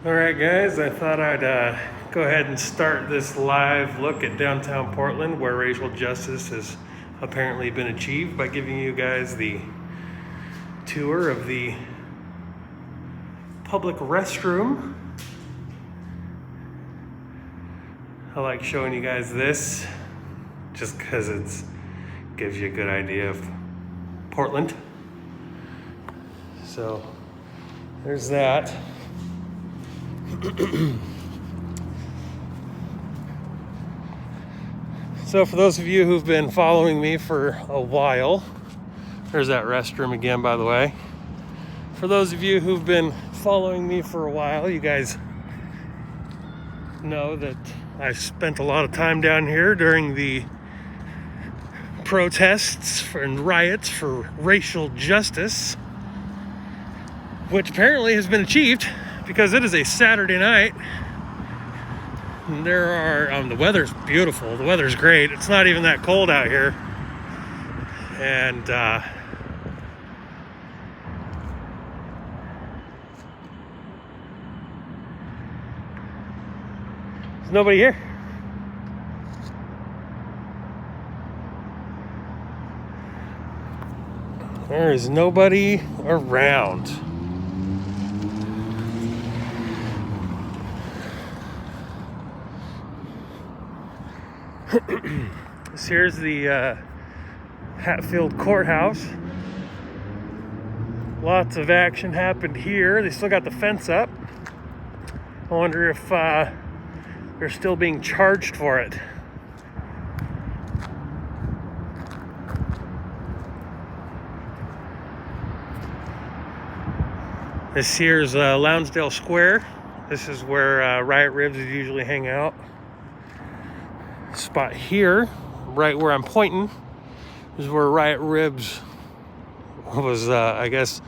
All right, guys, I thought I'd go ahead and start this live look at downtown Portland, where racial justice has apparently been achieved, by giving you guys the tour of the public restroom. I like showing you guys this just because it gives you a good idea of Portland. So there's that. So for those of you who've been following me for a while, there's that restroom again, by the way. For those of you who've been following me for a while, you guys know that I spent a lot of time down here during the protests and riots for racial justice, which apparently has been achieved because it is a Saturday night. And there are, the weather's beautiful. The weather's great. It's not even that cold out here. And there's nobody here. There is nobody around. This here's the Hatfield Courthouse. Lots of action happened here. They still got the fence up. I wonder if they're still being charged for it. This here's Lonsdale Square. This is where Riot Ribs would usually hang out. Spot here, right where I'm pointing, is where Riot Ribs was, I guess,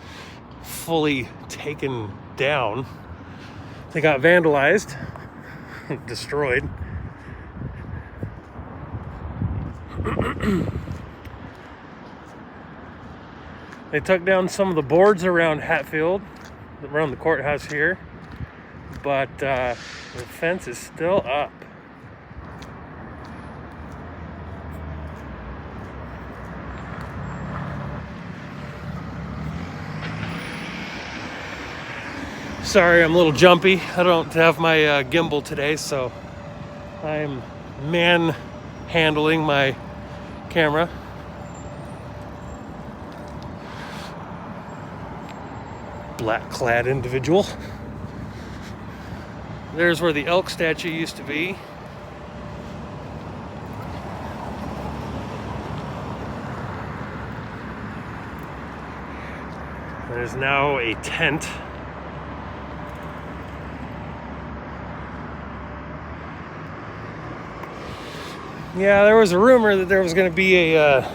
fully taken down. They got vandalized, destroyed. They took down some of the boards around Hatfield, around the courthouse here, but the fence is still up. Sorry, I'm a little jumpy. I don't have my gimbal today, so I'm man-handling my camera. Black-clad individual. There's where the elk statue used to be. There's now a tent. Yeah, there was a rumor that there was going to be a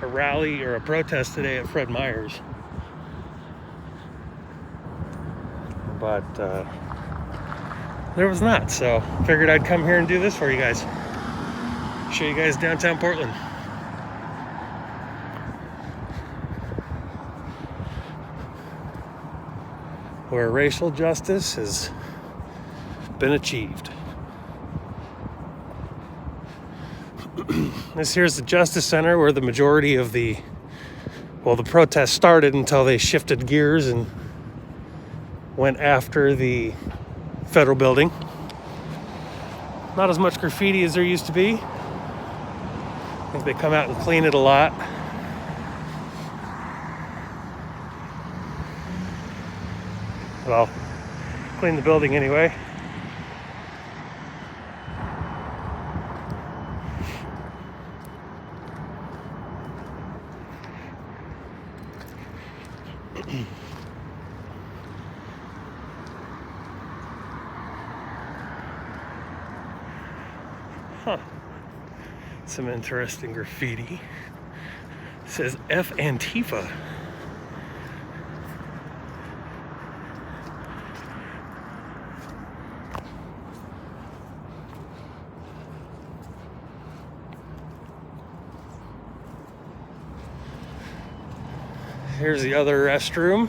rally or a protest today at Fred Meyer's, but there was not. So figured I'd come here and do this for you guys. Show you guys downtown Portland, where racial justice has been achieved. This here's the Justice Center, where the majority of the protest started until they shifted gears and went after the federal building. Not as much graffiti as there used to be. I think they come out and clean it a lot. But I'll clean the building anyway. Huh. Some interesting graffiti. It says F Antifa. Here's the other restroom.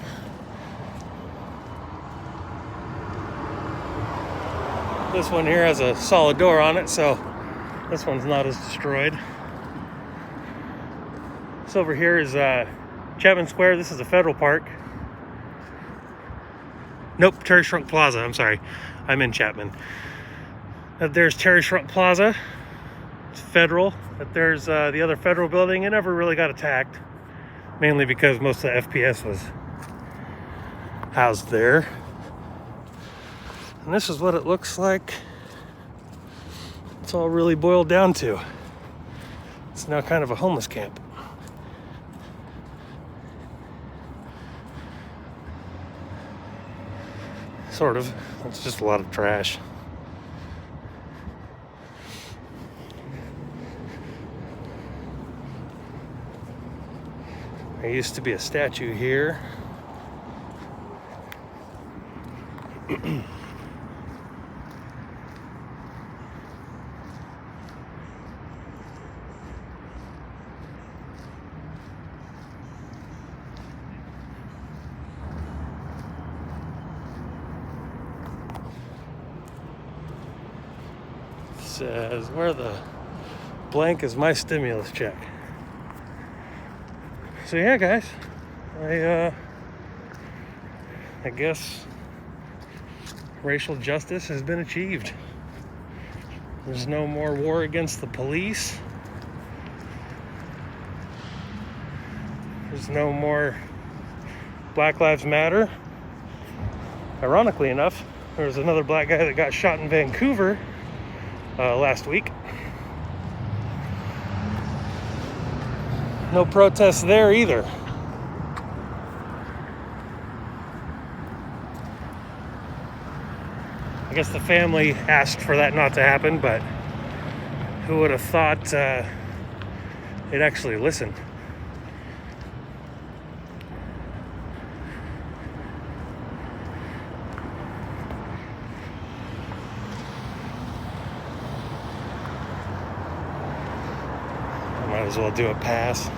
This one here has a solid door on it, so this one's not as destroyed. This over here is Chapman Square. This is a federal park. Nope, Terry Shrunk Plaza. I'm sorry. I'm in Chapman. There's Terry Shrunk Plaza. It's federal. There's the other federal building. It never really got attacked, mainly because most of the FPS was housed there. And this is what it looks like. It's all really boiled down to. It's now kind of a homeless camp. Sort of. It's just a lot of trash. There used to be a statue here. Says, where the blank is my stimulus check? So yeah, guys, I guess racial justice has been achieved. There's no more war against the police. There's no more Black Lives Matter. Ironically enough, there was another black guy that got shot in Vancouver last week. No protests there either. I guess the family asked for that not to happen, but who would have thought they'd actually listen? Might as well do a pass.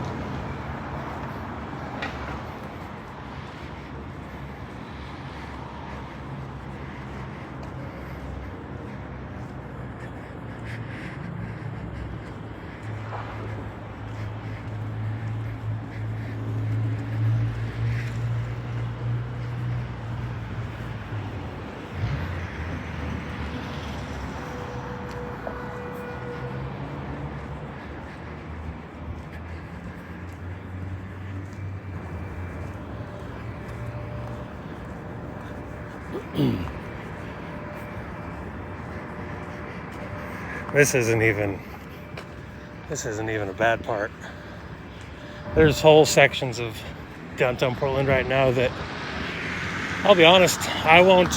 This isn't even a bad part. There's whole sections of downtown Portland right now that, I'll be honest, I won't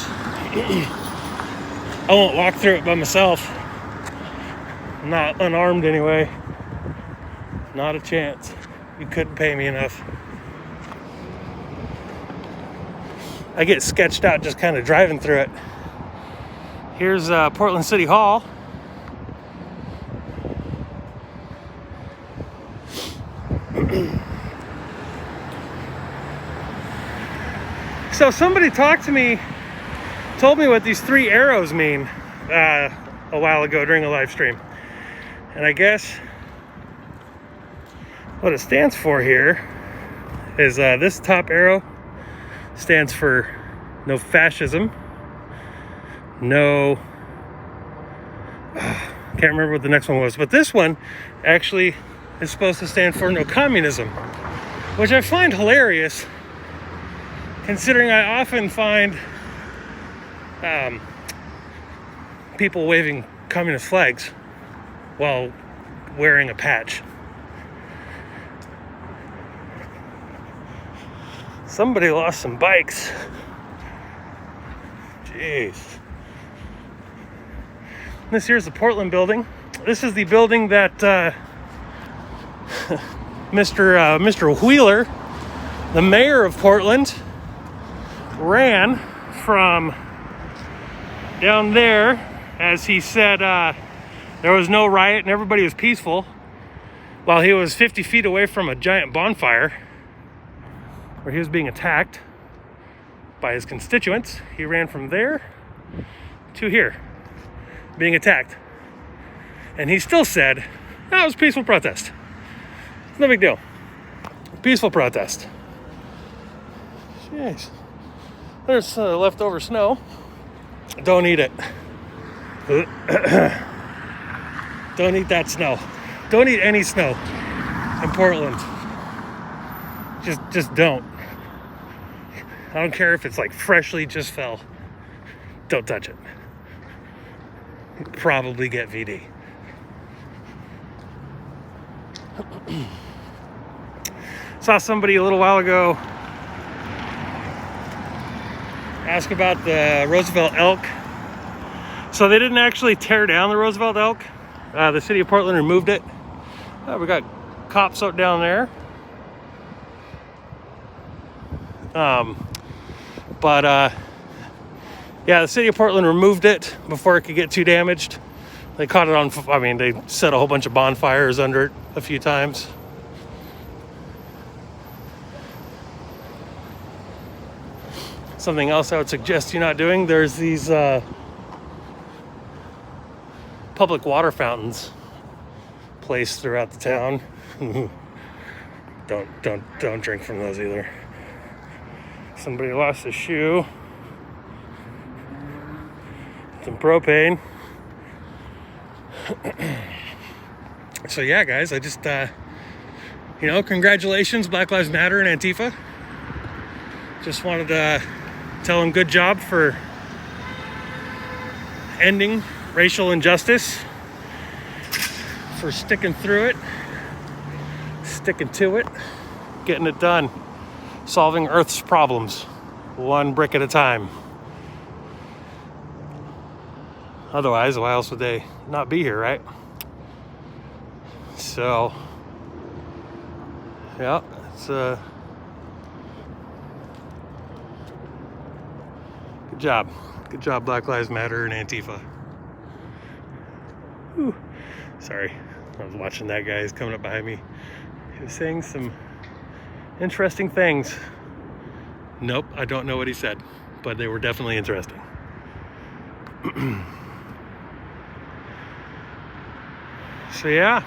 walk through it by myself. Not unarmed anyway. Not a chance. You couldn't pay me enough. I get sketched out just kind of driving through it. Here's Portland City Hall. So somebody told me what these 3 arrows mean a while ago during a live stream. And I guess what it stands for here is this top arrow stands for no fascism, no, can't remember what the next one was, but this one actually is supposed to stand for no communism, which I find hilarious, considering I often find people waving communist flags while wearing a patch. Somebody lost some bikes. Jeez. This here's the Portland building. This is the building that Mr. Wheeler, the mayor of Portland, ran from down there, as he said there was no riot and everybody was peaceful, while he was 50 feet away from a giant bonfire where he was being attacked by his constituents. He ran from there to here. being attacked. And he still said, "No, it was a peaceful protest. It's no big deal. Peaceful protest." Jeez. There's leftover snow. Don't eat it. Don't eat that snow. Don't eat any snow in Portland. Just don't. I don't care if it's like freshly just fell. Don't touch it. You'll probably get VD. Saw somebody a little while ago ask about the Roosevelt Elk. So they didn't actually tear down the Roosevelt Elk. The city of Portland removed it. We got cops out down there. Yeah, the city of Portland removed it before it could get too damaged. They caught it on, they set a whole bunch of bonfires under it a few times. Something else I would suggest you not doing, there's these public water fountains placed throughout the town. Don't drink from those either. Somebody lost a shoe. Some propane. So yeah, guys, I just congratulations, Black Lives Matter and Antifa. Just wanted to tell them good job for ending racial injustice, for sticking through it, sticking to it, getting it done, solving Earth's problems one brick at a time. Otherwise, why else would they not be here, right? So, yeah, it's good job. Good job, Black Lives Matter and Antifa. Whew. Sorry, I was watching that guy. He's coming up behind me. He was saying some interesting things. Nope, I don't know what he said, but they were definitely interesting. So yeah.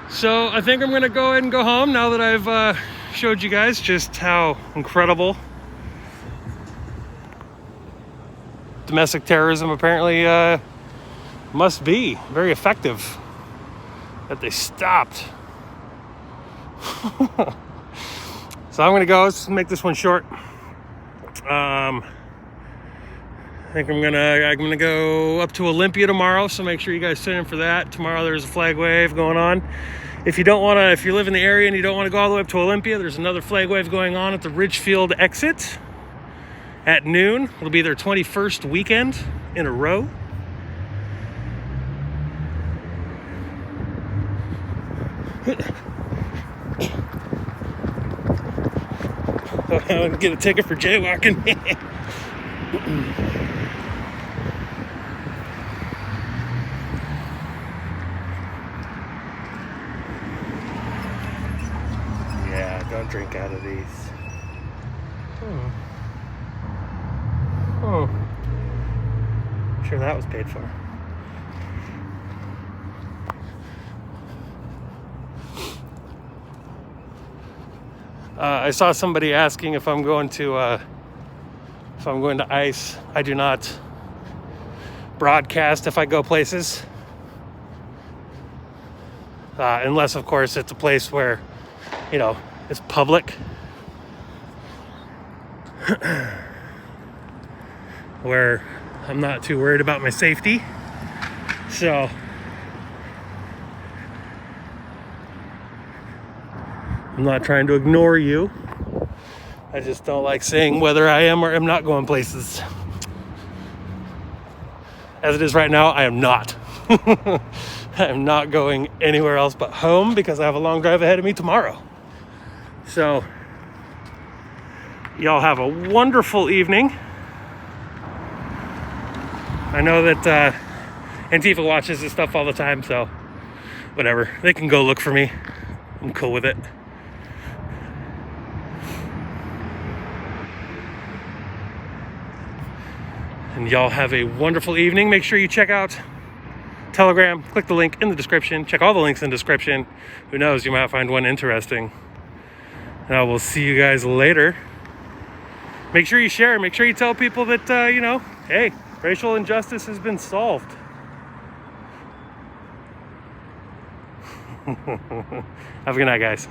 So I think I'm gonna go ahead and go home now that I've showed you guys just how incredible domestic terrorism apparently must be. Very effective. That they stopped. So I'm gonna go. Let's make this one short. I think I'm gonna go up to Olympia tomorrow, so make sure you guys tune in for that. Tomorrow there's a flag wave going on. If you live in the area and you don't want to go all the way up to Olympia, there's another flag wave going on at the Ridgefield exit at noon. It'll be their 21st weekend in a row. I'm gonna get a ticket for jaywalking. Yeah, don't drink out of these. Sure that was paid for. I saw somebody asking if I'm going to ICE. I do not broadcast if I go places, unless of course it's a place where, it's public. Where I'm not too worried about my safety. So I'm not trying to ignore you. I just don't like saying whether I am or am not going places. As it is right now, I am not. I am not going anywhere else but home because I have a long drive ahead of me tomorrow. So y'all have a wonderful evening. I know that Antifa watches this stuff all the time, so whatever. They can go look for me. I'm cool with it. And y'all have a wonderful evening. Make sure you check out Telegram. Click the link in the description. Check all the links in the description. Who knows, you might find one interesting. And I will see you guys later. Make sure you share. Make sure you tell people that, hey, racial injustice has been solved. Have a good night, guys.